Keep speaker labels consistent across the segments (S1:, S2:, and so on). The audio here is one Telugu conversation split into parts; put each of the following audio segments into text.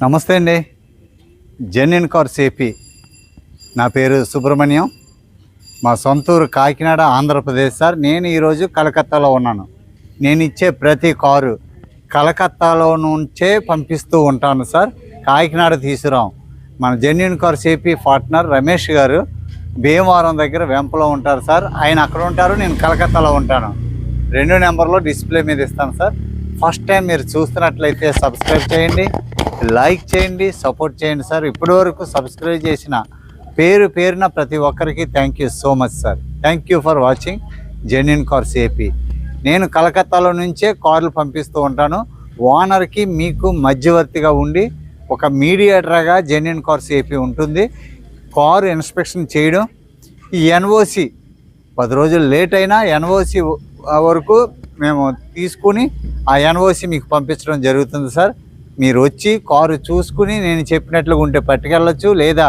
S1: నమస్తే అండి. Genuine cars AP. నా పేరు సుబ్రహ్మణ్యం. మా సొంతూరు కాకినాడ, ఆంధ్రప్రదేశ్ సార్. నేను ఈరోజు కలకత్తాలో ఉన్నాను. నేను ఇచ్చే ప్రతి కారు కలకత్తాలో నుంచే పంపిస్తూ ఉంటాను సార్. కాకినాడ తీసుకురాం. మన genuine cars AP partner Ramesh గారు భీమవరం దగ్గర వెంపలో ఉంటారు సార్. ఆయన అక్కడ ఉంటారు, నేను కలకత్తాలో ఉంటాను. 2 నెంబర్లో డిస్ప్లే మీద ఇస్తాను సార్. ఫస్ట్ టైం మీరు చూస్తున్నట్లయితే సబ్స్క్రైబ్ చేయండి, లైక్ చేయండి, సపోర్ట్ చేయండి సార్. ఇప్పటివరకు సబ్స్క్రైబ్ చేసిన పేరున ప్రతి ఒక్కరికి thank you so much sir. Thank you for watching genuine cars AP. నేను కలకత్తాలో నుంచే కార్లు పంపిస్తూ ఉంటాను. ఓనర్కి మీకు మధ్యవర్తిగా ఉండి ఒక మీడియేటర్గా జెన్యూన్ కార్స్ ఏపీ ఉంటుంది. కారు ఇన్స్పెక్షన్ చేయడం, ఈ ఎన్ఓసి 10 రోజులు లేట్ అయినా ఎన్ఓసి వరకు మేము తీసుకుని ఆ ఎన్ఓసి మీకు పంపించడం జరుగుతుంది సార్. మీరు వచ్చి కారు చూసుకుని నేను చెప్పినట్లుగా ఉంటే పట్టుకెళ్ళచ్చు. లేదా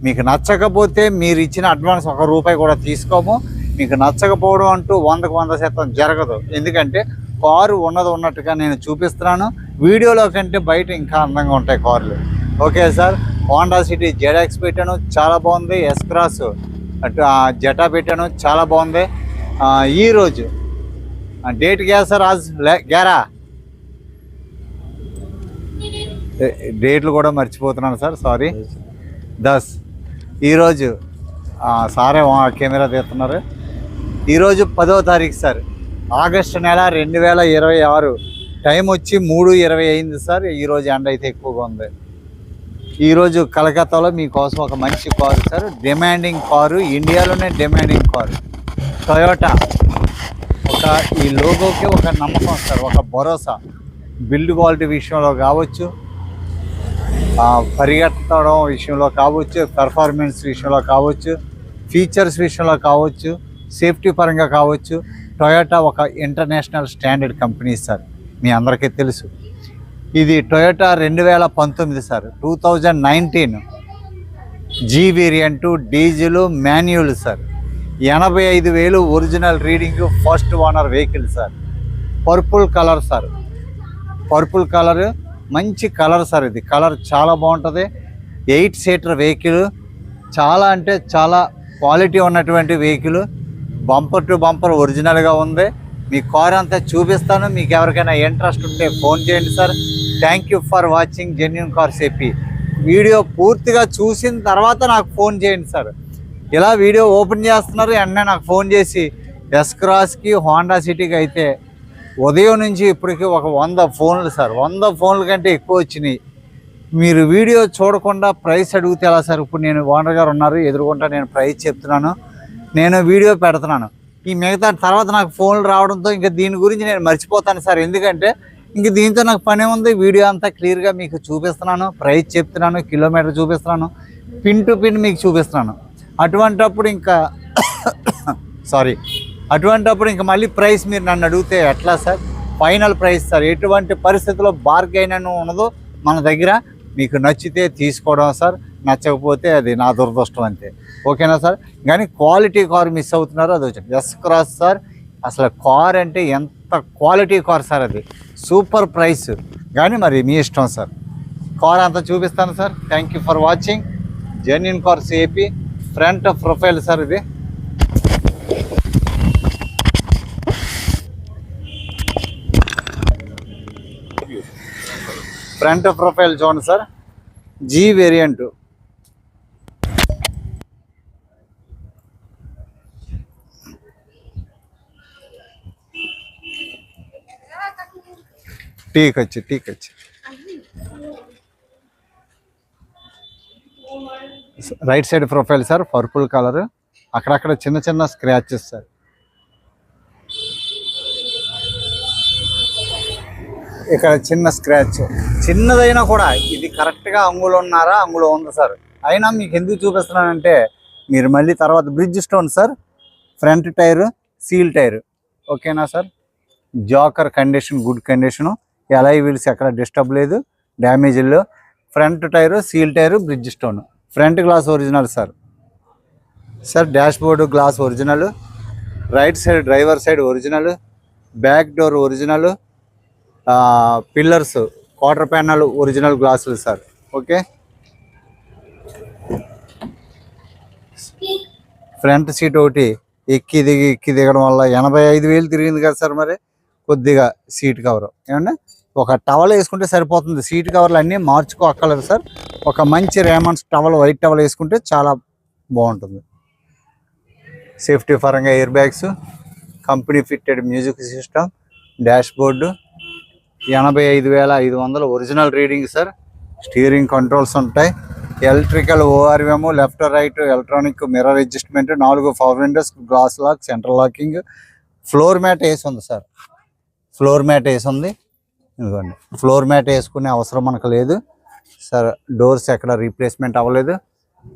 S1: మీకు నచ్చకపోతే మీరు ఇచ్చిన అడ్వాన్స్ ₹1 కూడా తీసుకోము. మీకు నచ్చకపోవడం అంటూ 100% జరగదు. ఎందుకంటే కారు ఉన్నట్టుగా నేను చూపిస్తున్నాను. వీడియోలో కంటే బయట ఇంకా అందంగా ఉంటాయి కార్లు. Okay sir. Honda city ZX పెట్టాను, చాలా బాగుంది. ఎస్ క్రాస్ అటు జెటా పెట్టాను, చాలా బాగుంది. ఈరోజు డేట్ గ్యా సార్? ఆజ్ గ్యారా డేట్లు కూడా మర్చిపోతున్నాను సార్, సారీ. 10 ఈరోజు సారే కెమెరా తీస్తున్నారు. ఈరోజు 10వ తారీఖు సార్, ఆగస్టు నెల 2026. టైం వచ్చి 3:20 అయింది సార్. ఈరోజు ఎండ అయితే ఎక్కువగా ఉంది. ఈరోజు కలకత్తాలో మీకోసం ఒక మంచి కారు సార్, డిమాండింగ్ కారు, ఇండియాలోనే డిమాండింగ్ కారు. టొయోటా. ఈ లోగోకి ఒక నమ్మకం సార్, ఒక భరోసా. బిల్డ్ క్వాలిటీ విషయంలో కావచ్చు, పరిగెత్తడం విషయంలో కావచ్చు, పెర్ఫార్మెన్స్ విషయంలో కావచ్చు, ఫీచర్స్ విషయంలో కావచ్చు, సేఫ్టీ పరంగా కావచ్చు. టొయోటా ఒక ఇంటర్నేషనల్ స్టాండర్డ్ కంపెనీ సార్, మీ అందరికీ తెలుసు. ఇది Toyota 2019 sir, 2019 G variant, diesel, manual sir. 85,000 original reading, first owner vehicle sir. Purple colour sir, purple colour మంచి కలర్ సార్. ఇది కలర్ చాలా బాగుంటుంది. 8 సీటర్ వెహికల్, చాలా అంటే చాలా క్వాలిటీ ఉన్నటువంటి వెహికల్. బంపర్ టు బంపర్ ఒరిజినల్గా ఉంది. మీ కార్ అంతా చూపిస్తాను. మీకు ఎవరికైనా ఇంట్రెస్ట్ ఉంటే ఫోన్ చేయండి sir. Thank you for watching genuine cars AP. Video పూర్తిగా చూసిన తర్వాత నాకు ఫోన్ చేయండి సార్. ఇలా వీడియో ఓపెన్ చేస్తున్నారు, వెంటనే నాకు ఫోన్ చేసి ఎస్ క్రాస్కి, హోండా సిటీకి అయితే ఉదయం నుంచి ఇప్పటికీ ఒక 100 ఫోన్లు సార్. 100 ఫోన్ల కంటే ఎక్కువ వచ్చినాయి. మీరు వీడియో చూడకుండా ప్రైస్ అడిగితే ఎలా సార్? ఇప్పుడు నేను ఓనర్ గారు ఉన్నారు ఎదురుకుంటా, నేను ప్రైస్ చెప్తున్నాను, నేను వీడియో పెడుతున్నాను. ఈ మిగతా తర్వాత నాకు ఫోన్లు రావడంతో ఇంకా దీని గురించి నేను మర్చిపోతాను సార్. ఎందుకంటే ఇంక దీంతో నాకు పని ఉంది. వీడియో అంతా క్లియర్గా మీకు చూపిస్తున్నాను, ప్రైస్ చెప్తున్నాను, కిలోమీటర్ చూపిస్తున్నాను, పిన్ టు పిన్ మీకు చూపిస్తున్నాను. అటువంటప్పుడు ఇంకా మళ్ళీ ప్రైస్ మీరు నన్ను అడిగితే ఎట్లా సార్? Final price sir. ఎటువంటి పరిస్థితుల్లో బార్గెయిన్ అని ఉండదు మన దగ్గర. మీకు నచ్చితే తీసుకోవడం సార్, నచ్చకపోతే అది నా దురదృష్టం అంతే. ఓకేనా సార్? కానీ క్వాలిటీ కార్ మిస్ అవుతున్నారు, అది వచ్చింది ఎస్ క్రాస్ సార్. అసలు కార్ అంటే ఎంత క్వాలిటీ కార్ సార్, అది సూపర్ ప్రైస్. కానీ మరి మీ ఇష్టం సార్. కార్ అంతా చూపిస్తాను sir. Thank you for watching genuine cars AP. Front profile sir, ఇది ఫ్రంట్ ప్రొఫైల్ చూడండి సార్. జీ వేరియంట్, టీక్ వచ్చి right side profile sir, purple colour. అక్కడక్కడ చిన్న స్క్రాచెస్ సార్. ఇక్కడ చిన్న స్క్రాచ్, చిన్నదైనా కూడా ఇది కరెక్ట్గా అంగుళం ఉంది సార్. అయినా మీకు ఎందుకు చూపిస్తున్నానంటే మీరు మళ్ళీ తర్వాత Bridgestone sir. Front tyre, seal tyre. ఓకేనా సార్? జాకర్ condition, good condition. Alloy wheels ఎక్కడ డిస్టర్బ్ లేదు, డ్యామేజ్ లేదు. Front tyre, seal tyre, Bridgestone. Front glass original sir. Dash board glass original. Right side driver side original. Back door original. Pillars quarter panel original గ్లాసులు సార్. ఓకే, ఫ్రంట్ సీట్ ఒకటి ఎక్కి దిగడం వల్ల 85,000 తిరిగింది కదా సార్. మరి కొద్దిగా సీట్ కవర్ ఏమన్నా ఒక టవల్ వేసుకుంటే సరిపోతుంది. సీట్ కవర్లు అన్నీ మార్చుకోక్కర్లేదు సార్. ఒక మంచి రేమండ్స్ టవల్, వైట్ టవల్ వేసుకుంటే చాలా బాగుంటుంది. సేఫ్టీ పరంగా air bags, company fitted music system, dash board, 85,500 original reading sir. Steering controls ఉంటాయి. Electrical ORM, left right electronic mirror adjustment, 4 power windows, glass lock, central locking, floor mat వేసి ఉంది సార్. ఫ్లోర్ మ్యాట్ వేసి ఉంది. ఇదిగోండి, ఫ్లోర్ మ్యాట్ వేసుకునే అవసరం మనకు లేదు సార్. డోర్స్ ఎక్కడ రీప్లేస్మెంట్ అవ్వలేదు.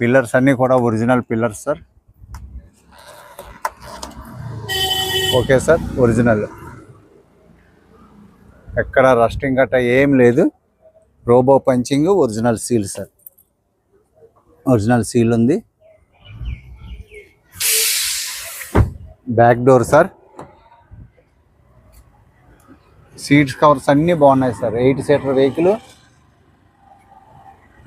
S1: పిల్లర్స్ అన్నీ కూడా original pillars sir. Okay sir, original, ఎక్కడ రస్టింగ్ గట్ట ఏం లేదు. Robo punching, original seal sir. Original seal ఉంది. Back door sir. Seats covers అన్నీ బాగున్నాయి సార్. 8 సీటర్ వెహికల్,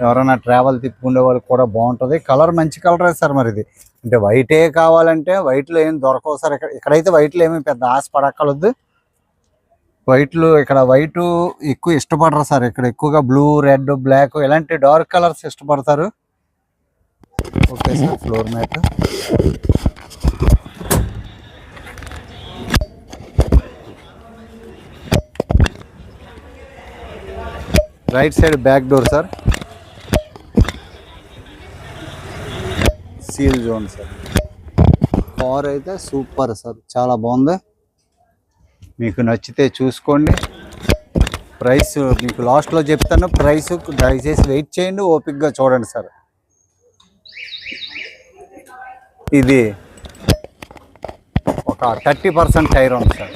S1: ఎవరైనా ట్రావెల్ తిప్పుకునే వాళ్ళకి కూడా బాగుంటుంది. కలర్ మంచి కలరే సార్. మరి ఇది అంటే వైటే కావాలంటే వైట్లో ఏం దొరకవు సార్. ఇక్కడైతే వైట్లో ఏమీ పెద్ద ఆశ పడక్కలొద్దు. వైట్లు ఇక్కడ వైట్ ఎక్కువ ఇష్టపడరు సార్. ఇక్కడ ఎక్కువగా బ్లూ, రెడ్, బ్లాక్ ఇలాంటి డార్క్ కలర్స్ ఇష్టపడతారు. Okay sir, floor mat, right side back door sir. Seal zone sir. Car అయితే సూపర్ సార్, చాలా బాగుంది. మీకు నచ్చితే చూసుకోండి. ప్రైస్ మీకు లాస్ట్లో చెప్తాను. ప్రైస్ దయచేసి వెయిట్ చేయండి, ఓపిక్గా చూడండి సార్. ఇది ఒక 30% టైర్ ఉంది సార్.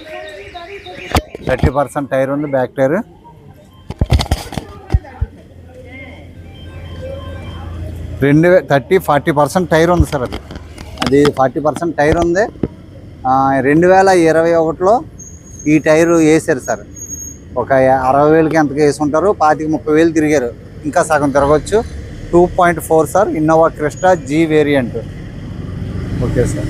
S1: 30% టైర్ ఉంది, బ్యాక్ టైర్. 40% టైర్ ఉంది సార్. అది 40% టైర్ ఉంది. 2021లో ఈ టైరు వేసారు సార్. ఒక 60,000కి ఎంతగా వేసుకుంటారు. 25,000-30,000 తిరిగారు. ఇంకా సగం తిరగచ్చు. 2.4 sir. Innova Crysta G variant. Okay sir,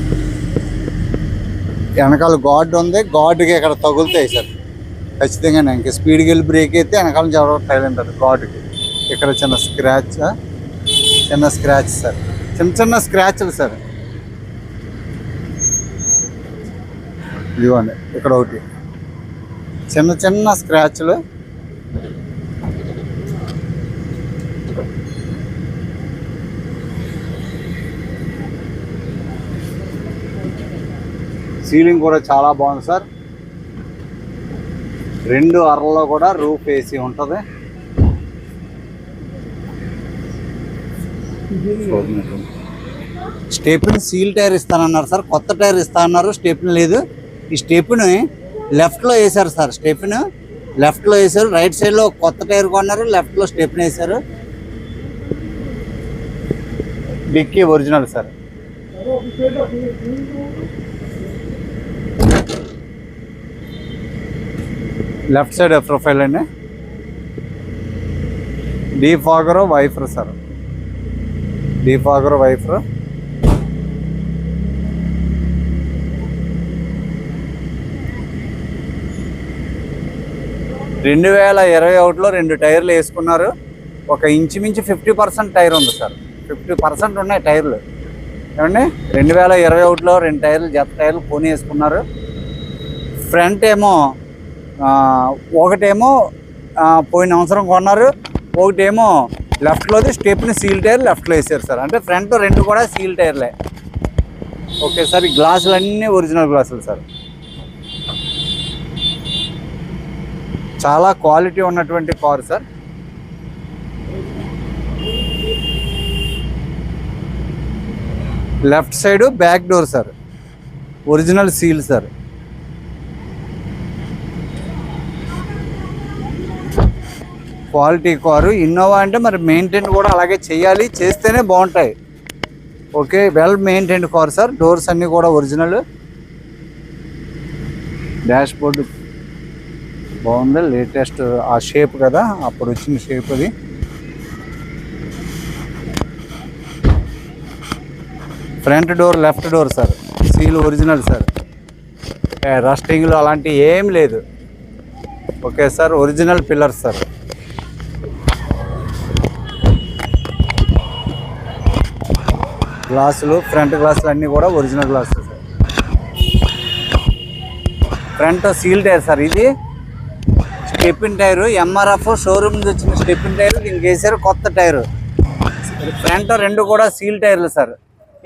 S1: వెనకాల గార్డ్ ఉంది. గార్డుకి ఇక్కడ తగులుతాయి సార్ ఖచ్చితంగా. ఇంకా స్పీడ్కి వెళ్ళి బ్రేక్ అయితే వెనకాల నుంచి ఎవరో తగిలింటారు గార్డుకి. ఇక్కడ చిన్న స్క్రాచ్ సార్. చిన్న స్క్రాచ్లు సార్. ఇదిగోండి, ఇక్కడ ఒకటి చిన్న స్క్రాచ్లు. సీలింగ్ కూడా చాలా బాగుంది సార్. 2 అరల్లో కూడా రూఫ్ ఏసీ ఉంటుంది. స్టెప్ని సీల్ టైర్ ఇస్తానన్నారు సార్. కొత్త టైర్ ఇస్తానన్నారు, స్టెప్ని లేదు. ఈ స్టెప్ని లెఫ్ట్లో వేశారు సార్. స్టెప్ని లెఫ్ట్లో వేశారు. రైట్ సైడ్లో కొత్త టైర్ కొన్నారు, లెఫ్ట్లో స్టెప్ని వేశారు. Dickey original sir. Left side profile అండి. Defogger wiper sir. Defogger wiper. రెండు 2021లో 2 టైర్లు వేసుకున్నారు. ఒక ఇంచుమించు 50% టైర్ ఉంది సార్. 50% ఉన్నాయి టైర్లు. ఏమండి, 2021లో 2 టైర్లు, జత టైర్లు కొని వేసుకున్నారు. ఫ్రంట్ ఏమో ఒకటేమో పోయిన సంవత్సరం కొన్నారు. ఒకటేమో లెఫ్ట్లోది స్టెప్ని సీల్ టైర్ లెఫ్ట్లో వేసారు సార్. అంటే ఫ్రంట్ 2 కూడా సీల్ టైర్లే. ఓకే సార్, ఈ గ్లాసులు అన్నీ ఒరిజినల్ గ్లాసులు సార్. చాలా క్వాలిటీ ఉన్నటువంటి car sir. Left side back door sir. Original seal sir. Quality car. Innova అంటే మరి మెయింటైన్ కూడా అలాగే చేయాలి, చేస్తేనే బాగుంటాయి. Okay, well maintained car sir. Doors అన్నీ కూడా ఒరిజినల్. డాష్ బోర్డు బాగుంది, లేటెస్ట్ ఆ షేప్ కదా, అప్పుడు వచ్చిన షేప్ అది. Front door left door sir, seal original sir, రస్టింగ్లు అలాంటివి ఏం లేదు. Okay sir, original pillar sir. గ్లాసులు, ఫ్రంట్ గ్లాసులు అన్నీ కూడా ఒరిజినల్ గ్లాసులు sir. Front seal tyre sir, ఇది స్టెప్పిన్ టైరు, ఎంఆర్ఎఫ్ షోరూమ్ నుంచి వచ్చిన స్టెప్పిన్ టైరు, దీనికి వేసారు కొత్త టైరు. ఫ్రంట్ రెండు కూడా సీల్ టైర్లు సార్,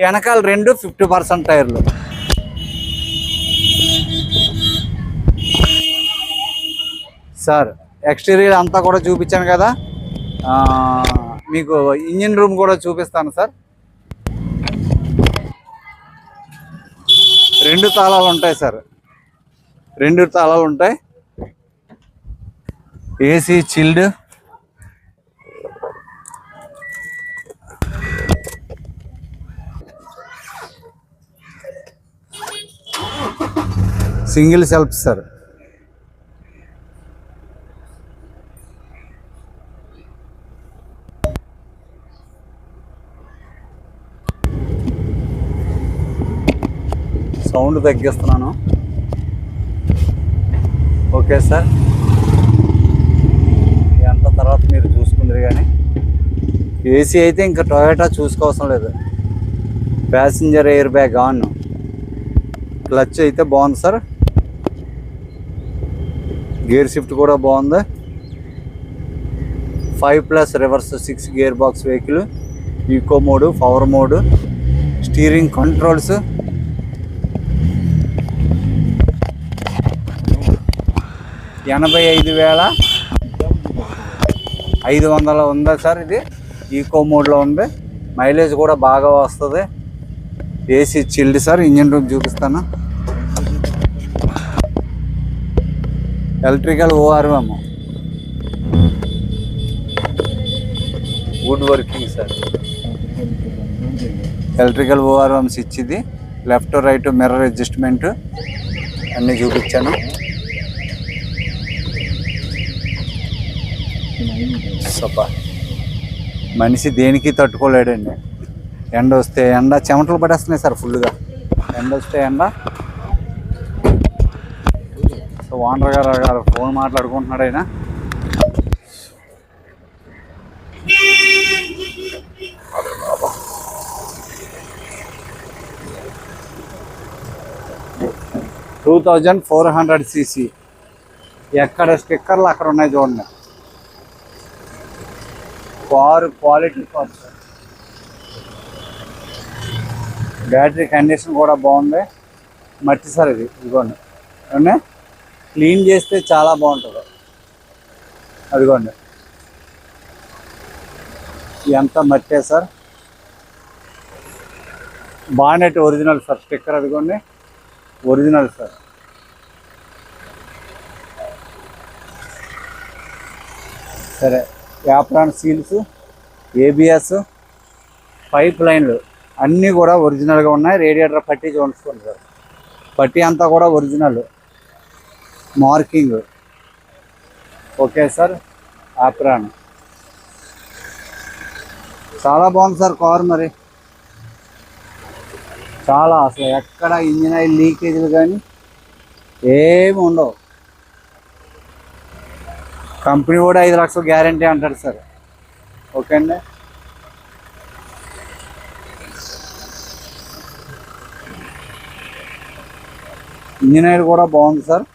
S1: వెనకాల రెండు 50% టైర్లు. సార్ ఎక్స్టీరియర్ అంతా కూడా చూపించాను కదా, మీకు ఇంజిన్ రూమ్ కూడా చూపిస్తాను సార్. 2 తాళాలు ఉంటాయి సార్, 2 తాళాలు ఉంటాయి. AC chilled, single self sir. Sound తగ్గిస్తున్నాను. ఓకే సార్, ఎంత తర్వాత మీరు చూసుకుందరు కానీ ఏసీ అయితే ఇంకా టొయోటా చూసుకోవసం లేదు. Passenger air bag on, clutch అయితే బాగుంది సార్, గేర్ షిఫ్ట్ కూడా బాగుంది. 5+ reverse 6 gear box vehicle, eco mode, power mode, steering controls. $85,500 ఉందా సార్, ఇది ఈకో మోడ్లో ఉంది. మైలేజ్ కూడా బాగా వస్తుంది. AC chilled sir. Engine room చూపిస్తాను. Electrical ORM, wood working sir. Electrical ORM switch ఇది, లెఫ్ట్ రైట్ మిర్రర్ అడ్జస్ట్మెంట్ అన్నీ చూపించాను. సపా మనిషి దేనికి తట్టుకోలేడండి. ఎండ వస్తే ఎండ, చెమటలు పడేస్తున్నాయి సార్ ఫుల్గా. ఎండ వస్తే ఎండ. సో ఓనర్ గారు ఫోన్ మాట్లాడుకుంటున్నాడు ఆయన. $2,400cc. ఎక్కడ స్టిక్కర్లు అక్కడ ఉన్నాయి చూడండి. Car quality car sir. Battery condition కూడా బాగుంది. మట్టి సార్ ఇది, ఇదిగోండి. అవునా, క్లీన్ చేస్తే చాలా బాగుంటుంది. అదిగోండి, ఎంత మట్టే sir. Bonnet original sir, sticker అదిగోండి ఒరిజినల్ సార్. సరే, యాప్రాన్ సీల్స్, ABS, పైప్ లైన్లు అన్నీ కూడా ఒరిజినల్గా ఉన్నాయి. రేడియేటర్ పట్టి చూసుకోండి సార్, పట్టి అంతా కూడా original. Marking okay sir. Apron చాలా బాగుంది సార్ కారు. మరి చాలా, అసలు ఎక్కడ ఇంజిన్ ఆయిల్ లీకేజీలు కానీ ఏమి ఉండవు. కంపెనీ కూడా 5 లక్షలు గ్యారంటీ అంటాడు సార్. ఓకే అండి. ఇంజిన్ ఆయిల్ కూడా బాగుంది సార్.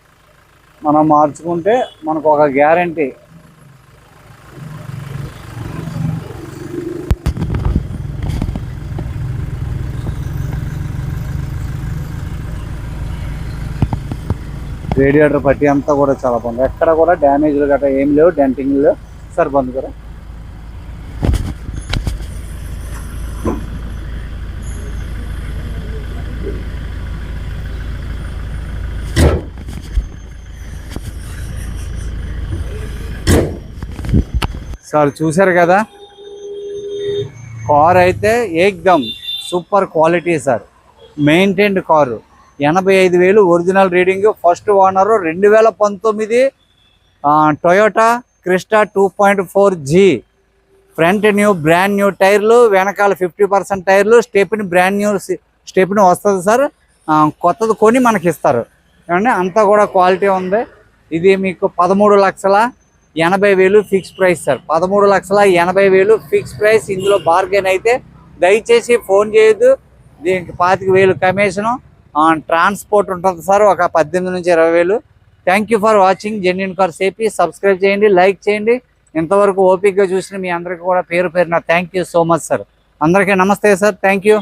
S1: మనం మార్చుకుంటే మనకు ఒక గ్యారంటీ. రేడియేటర్ పట్టి అంతా కూడా చాలా బాగుంది. ఎక్కడ కూడా డ్యామేజ్లు గట్రా ఏం లేవు, డెంటింగ్ లేవు సార్. బంద్ కదా. సార్ చూశారు కదా, కార్ అయితే ఏకదమ్ super quality sir. Maintained car. 85,000 original reading. First owner 2019 Toyota Crysta 2.4G front new brand new టైర్లు, వెనకాల 50% టైర్లు, స్టెప్ని బ్రాండ్ న్యూ స్టెప్ని వస్తుంది సార్. కొత్తది కొని మనకి ఇస్తారు ఏమండి. అంతా కూడా క్వాలిటీ ఉంది. ఇది మీకు 13,80,000 fix price sir. 13,80,000 fix price. ఇందులో బార్గెన్ అయితే దయచేసి ఫోన్ చేయొద్దు. దీనికి 25,000 కమిషను. ట్రాన్స్పోర్ట్ ఉంటుంది సార్, ఒక 18,000 నుంచి 20,000. Thank you for watching genuine cars AP. Subscribe చేయండి, లైక్ చేయండి. ఇంతవరకు ఓపికగా చూసిన మీ అందరికీ కూడా పేరు పేరున thank you so much sir. అందరికీ నమస్తే సార్. Thank you.